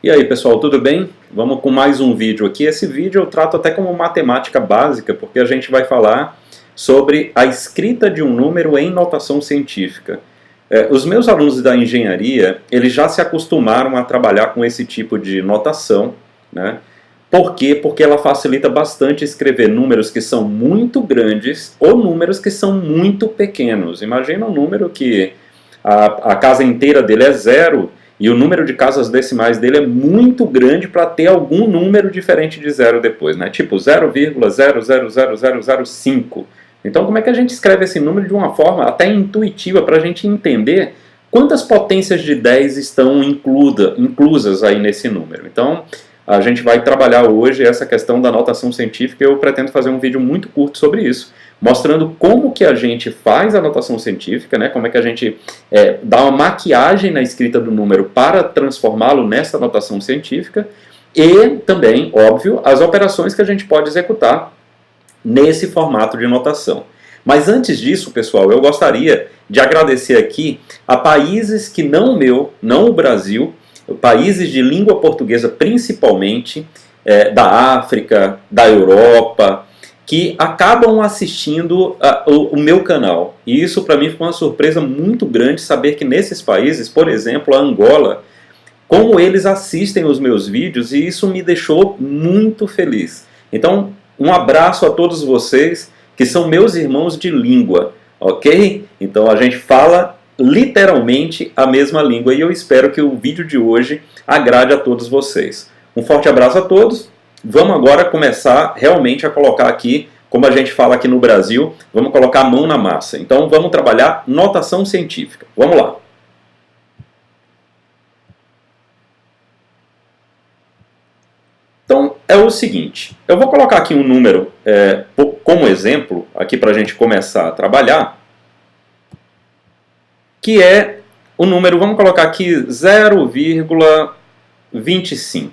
E aí pessoal, tudo bem? Vamos com mais um vídeo aqui. Esse vídeo eu trato até como matemática básica, porque a gente vai falar sobre a escrita de um número em notação científica. Os meus alunos da engenharia, eles já se acostumaram a trabalhar com esse tipo de notação, né? Por quê? Porque ela facilita bastante escrever números que são muito grandes ou números que são muito pequenos. Imagina um número que a casa inteira dele é zero e o número de casas decimais dele é muito grande para ter algum número diferente de zero depois, né? Tipo 0,000005. Então como é que a gente escreve esse número de uma forma até intuitiva para a gente entender quantas potências de 10 estão inclusas aí nesse número? Então a gente vai trabalhar hoje essa questão da notação científica. Eu pretendo fazer um vídeo muito curto sobre isso, mostrando como que a gente faz a notação científica, né? Como é que a gente dá uma maquiagem na escrita do número para transformá-lo nessa notação científica e também, óbvio, as operações que a gente pode executar nesse formato de notação. Mas antes disso, pessoal, eu gostaria de agradecer aqui a países que não o Brasil, países de língua portuguesa principalmente, da África, da Europa, que acabam assistindo o meu canal. E isso para mim foi uma surpresa muito grande saber que nesses países, por exemplo, a Angola, como eles assistem os meus vídeos, e isso me deixou muito feliz. Então, um abraço a todos vocês que são meus irmãos de língua, ok? Então a gente fala literalmente a mesma língua e eu espero que o vídeo de hoje agrade a todos vocês. Um forte abraço a todos. Vamos agora começar realmente a colocar aqui, como a gente fala aqui no Brasil, vamos colocar a mão na massa. Então vamos trabalhar notação científica. Vamos lá. Então é o seguinte, eu vou colocar aqui um número como exemplo, aqui para a gente começar a trabalhar, que é o número, vamos colocar aqui 0,25,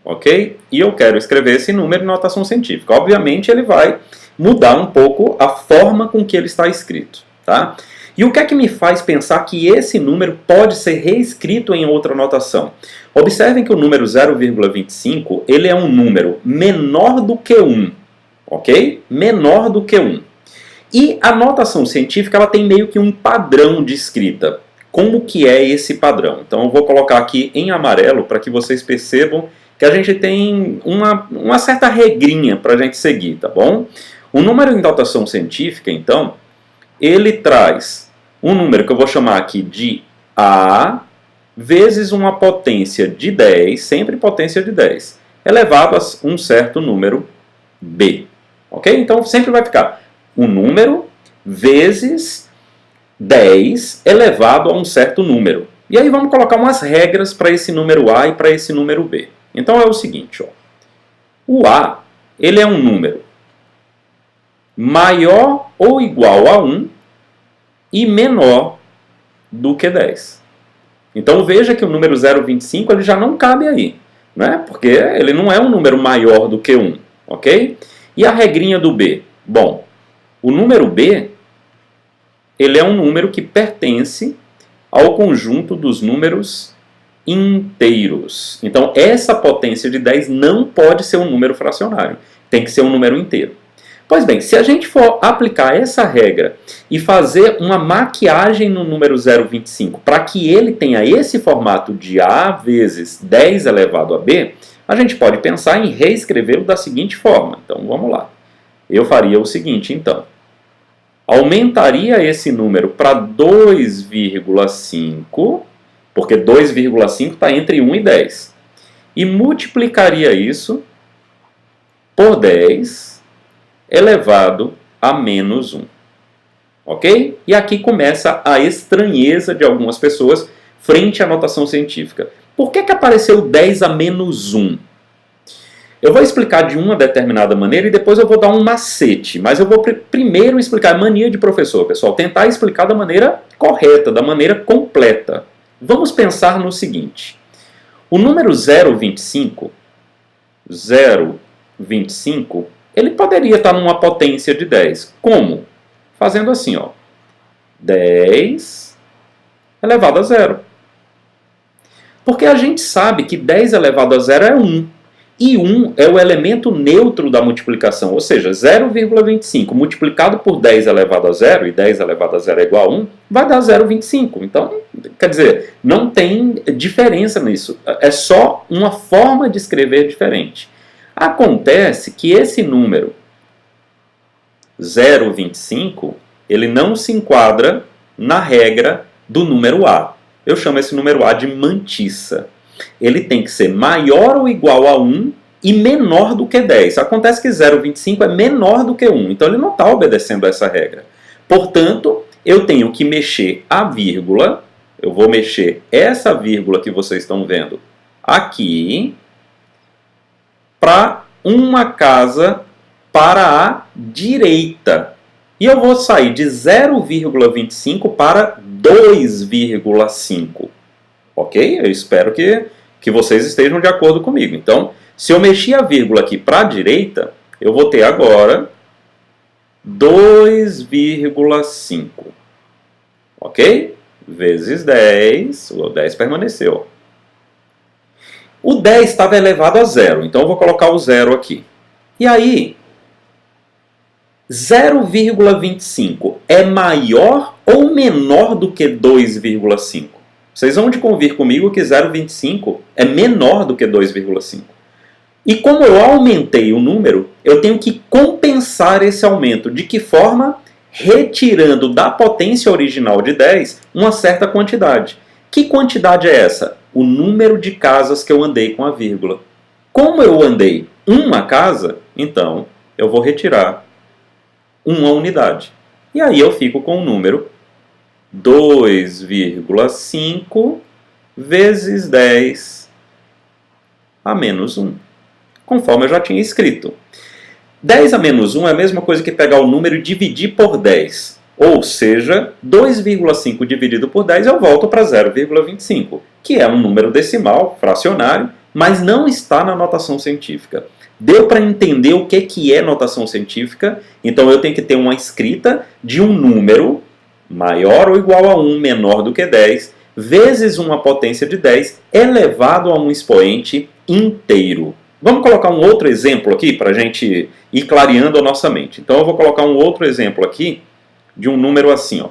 ok? E eu quero escrever esse número em notação científica. Obviamente ele vai mudar um pouco a forma com que ele está escrito, tá? E o que é que me faz pensar que esse número pode ser reescrito em outra notação? Observem que o número 0,25, ele é um número menor do que 1, ok? Menor do que 1. E a notação científica ela tem meio que um padrão de escrita. Como que é esse padrão? Então eu vou colocar aqui em amarelo para que vocês percebam que a gente tem uma certa regrinha para a gente seguir, tá bom? O número em notação científica, então, ele traz um número que eu vou chamar aqui de A vezes uma potência de 10, sempre potência de 10, elevado a um certo número B. Ok? Então sempre vai ficar um número vezes 10 elevado a um certo número. E aí vamos colocar umas regras para esse número A e para esse número B. Então é o seguinte, ó. O A, ele é um número maior ou igual a 1 e menor do que 10. Então veja que o número 0,25 ele já não cabe aí, né? Porque ele não é um número maior do que 1, ok? E a regrinha do B? Bom, o número B, ele é um número que pertence ao conjunto dos números inteiros. Então, essa potência de 10 não pode ser um número fracionário. Tem que ser um número inteiro. Pois bem, se a gente for aplicar essa regra e fazer uma maquiagem no número 0,25 para que ele tenha esse formato de A vezes 10 elevado a B, a gente pode pensar em reescrevê-lo da seguinte forma. Então, vamos lá. Eu faria o seguinte, então. Aumentaria esse número para 2,5, porque 2,5 está entre 1 e 10. E multiplicaria isso por 10 elevado a menos 1. Ok? E aqui começa a estranheza de algumas pessoas frente à notação científica. Por que apareceu 10 a menos 1? Eu vou explicar de uma determinada maneira e depois eu vou dar um macete. Mas eu vou primeiro explicar a mania de professor, pessoal. Tentar explicar da maneira correta, da maneira completa. Vamos pensar no seguinte. O número 0,25, ele poderia estar numa potência de 10. Como? Fazendo assim, ó. 10 elevado a 0. Porque a gente sabe que 10 elevado a zero é 1. E 1 é o elemento neutro da multiplicação, ou seja, 0,25 multiplicado por 10 elevado a zero, e 10 elevado a zero é igual a 1, vai dar 0,25. Então, quer dizer, não tem diferença nisso. É só uma forma de escrever diferente. Acontece que esse número 0,25, ele não se enquadra na regra do número A. Eu chamo esse número A de mantissa. Ele tem que ser maior ou igual a 1 e menor do que 10. Acontece que 0,25 é menor do que 1, então ele não está obedecendo a essa regra. Portanto, eu tenho que mexer a vírgula, eu vou mexer essa vírgula que vocês estão vendo aqui, para uma casa para a direita. E eu vou sair de 0,25 para 2,5. Ok? Eu espero que vocês estejam de acordo comigo. Então, se eu mexer a vírgula aqui para a direita, eu vou ter agora 2,5. Ok? Vezes 10. O 10 permaneceu. O 10 estava elevado a zero, então eu vou colocar o zero aqui. E aí, 0,25 é maior ou menor do que 2,5? Vocês vão de convir comigo que 0,25 é menor do que 2,5. E como eu aumentei o número, eu tenho que compensar esse aumento. De que forma? Retirando da potência original de 10 uma certa quantidade. Que quantidade é essa? O número de casas que eu andei com a vírgula. Como eu andei uma casa, então eu vou retirar uma unidade. E aí eu fico com o número 2,5 vezes 10 a menos 1, conforme eu já tinha escrito. 10 a menos 1 é a mesma coisa que pegar o número e dividir por 10. Ou seja, 2,5 dividido por 10 eu volto para 0,25, que é um número decimal, fracionário, mas não está na notação científica. Deu para entender o que é notação científica? Então eu tenho que ter uma escrita de um número maior ou igual a 1, menor do que 10, vezes uma potência de 10, elevado a um expoente inteiro. Vamos colocar um outro exemplo aqui para a gente ir clareando a nossa mente. Então eu vou colocar um outro exemplo aqui de um número assim, ó.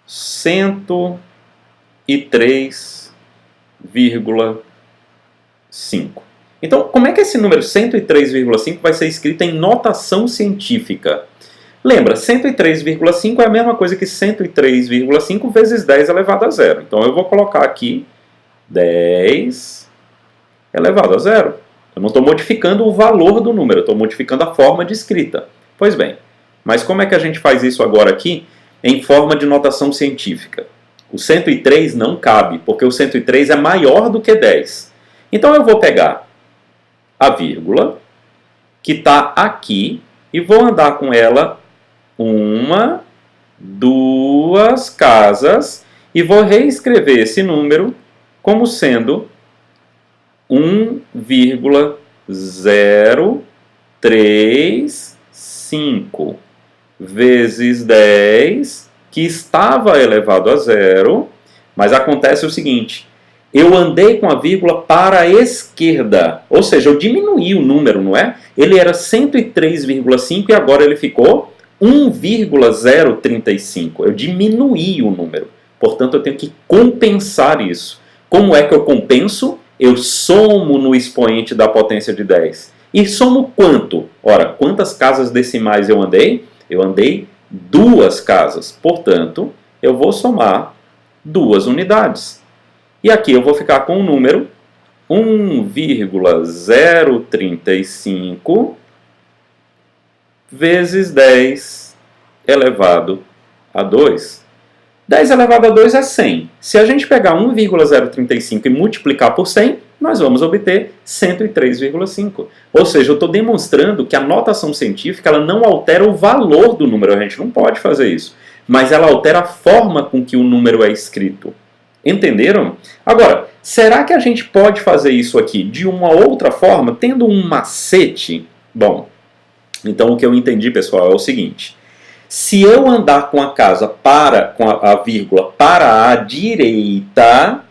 103,5. Então, como é que esse número 103,5 vai ser escrito em notação científica? Lembra, 103,5 é a mesma coisa que 103,5 vezes 10 elevado a zero. Então eu vou colocar aqui 10 elevado a zero. Eu não estou modificando o valor do número, eu estou modificando a forma de escrita. Pois bem, mas como é que a gente faz isso agora aqui em forma de notação científica? O 103 não cabe, porque o 103 é maior do que 10. Então eu vou pegar a vírgula, que está aqui, e vou andar com ela uma, duas casas, e vou reescrever esse número como sendo 1,035 vezes 10, que estava elevado a zero, mas acontece o seguinte, eu andei com a vírgula para a esquerda, ou seja, eu diminuí o número, não é? Ele era 103,5 e agora ele ficou 1,035. Eu diminuí o número, portanto eu tenho que compensar isso. Como é que eu compenso? Eu somo no expoente da potência de 10. E somo quanto? Ora, quantas casas decimais eu andei? Eu andei 2 casas, portanto, eu vou somar 2 unidades. E aqui eu vou ficar com o número 1,035 vezes 10 elevado a 2. 10 elevado a 2 é 100. Se a gente pegar 1,035 e multiplicar por 100, nós vamos obter 103,5. Ou seja, eu estou demonstrando que a notação científica ela não altera o valor do número. A gente não pode fazer isso. Mas ela altera a forma com que o número é escrito. Entenderam? Agora, será que a gente pode fazer isso aqui de uma outra forma, tendo um macete? Bom, então o que eu entendi, pessoal, é o seguinte. Se eu andar com a casa com a vírgula para a direita,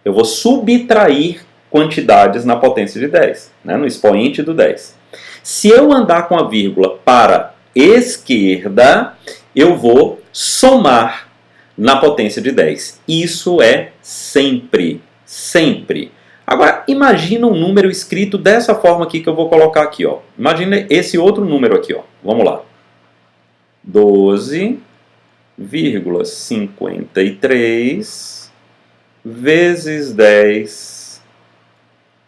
Eu vou subtrair quantidades na potência de 10, né, no expoente do 10. Se eu andar com a vírgula para esquerda, eu vou somar na potência de 10. Isso é sempre, sempre. Agora, imagina um número escrito dessa forma aqui que eu vou colocar aqui, ó. Imagina esse outro número aqui, ó. Vamos lá. 12,53 vezes 10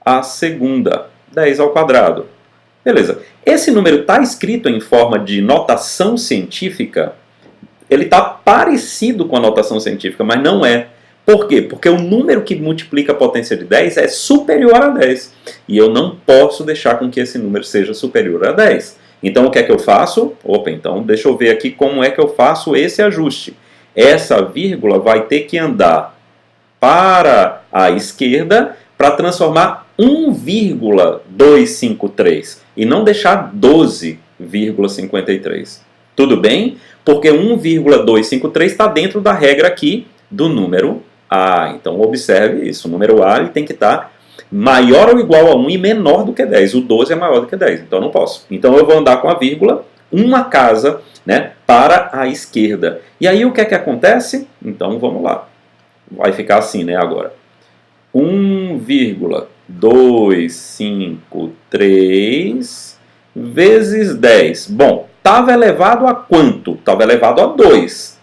à segunda. 10 ao quadrado. Beleza. Esse número está escrito em forma de notação científica. Ele está parecido com a notação científica, mas não é. Por quê? Porque o número que multiplica a potência de 10 é superior a 10. E eu não posso deixar com que esse número seja superior a 10. Então o que é que eu faço? Opa, então deixa eu ver aqui como é que eu faço esse ajuste. Essa vírgula vai ter que andar para a esquerda para transformar 1,253 e não deixar 12,53. Tudo bem? Porque 1,253 está dentro da regra aqui do número A. Então observe isso, o número A ele tem que estar maior ou igual a 1 e menor do que 10. O 12 é maior do que 10, então eu não posso. Então eu vou andar com a vírgula uma casa, né, para a esquerda. E aí o que é que acontece? Então vamos lá. Vai ficar assim, né, agora. 1,253 vezes 10. Bom, estava elevado a quanto? Estava elevado a 2.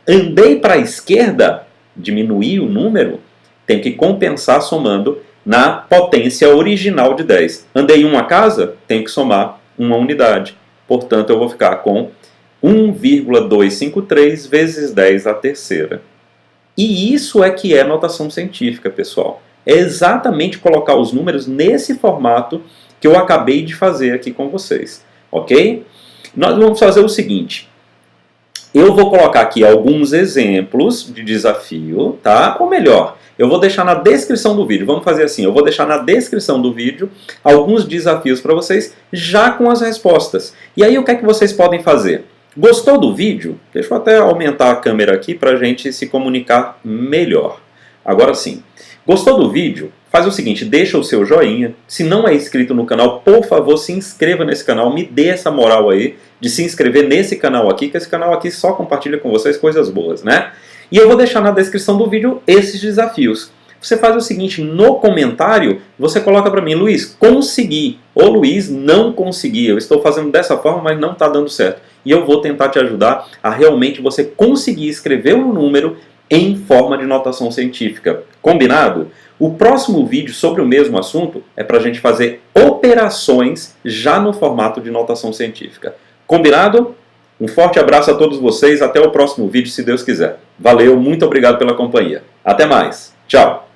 Andei para a esquerda, diminuí o número, tem que compensar somando na potência original de 10. Andei uma casa, tenho que somar uma unidade. Portanto, eu vou ficar com 1,253 vezes 10 à terceira. E isso é que é notação científica, pessoal. É exatamente colocar os números nesse formato que eu acabei de fazer aqui com vocês. Ok? Nós vamos fazer o seguinte. Eu vou colocar aqui alguns exemplos de desafio, tá? Ou melhor, eu vou deixar na descrição do vídeo. Vamos fazer assim, eu vou deixar na descrição do vídeo alguns desafios para vocês, já com as respostas. E aí o que é que vocês podem fazer? Gostou do vídeo? Deixa eu até aumentar a câmera aqui para a gente se comunicar melhor. Agora sim. Gostou do vídeo? Faz o seguinte, deixa o seu joinha. Se não é inscrito no canal, por favor, se inscreva nesse canal. Me dê essa moral aí de se inscrever nesse canal aqui, que esse canal aqui só compartilha com vocês coisas boas, né? E eu vou deixar na descrição do vídeo esses desafios. Você faz o seguinte, no comentário, você coloca para mim, Luiz, consegui, ou Luiz, não consegui. Eu estou fazendo dessa forma, mas não está dando certo. E eu vou tentar te ajudar a realmente você conseguir escrever um número em forma de notação científica. Combinado? O próximo vídeo sobre o mesmo assunto é para a gente fazer operações já no formato de notação científica. Combinado? Um forte abraço a todos vocês, até o próximo vídeo, se Deus quiser. Valeu, muito obrigado pela companhia. Até mais. Tchau.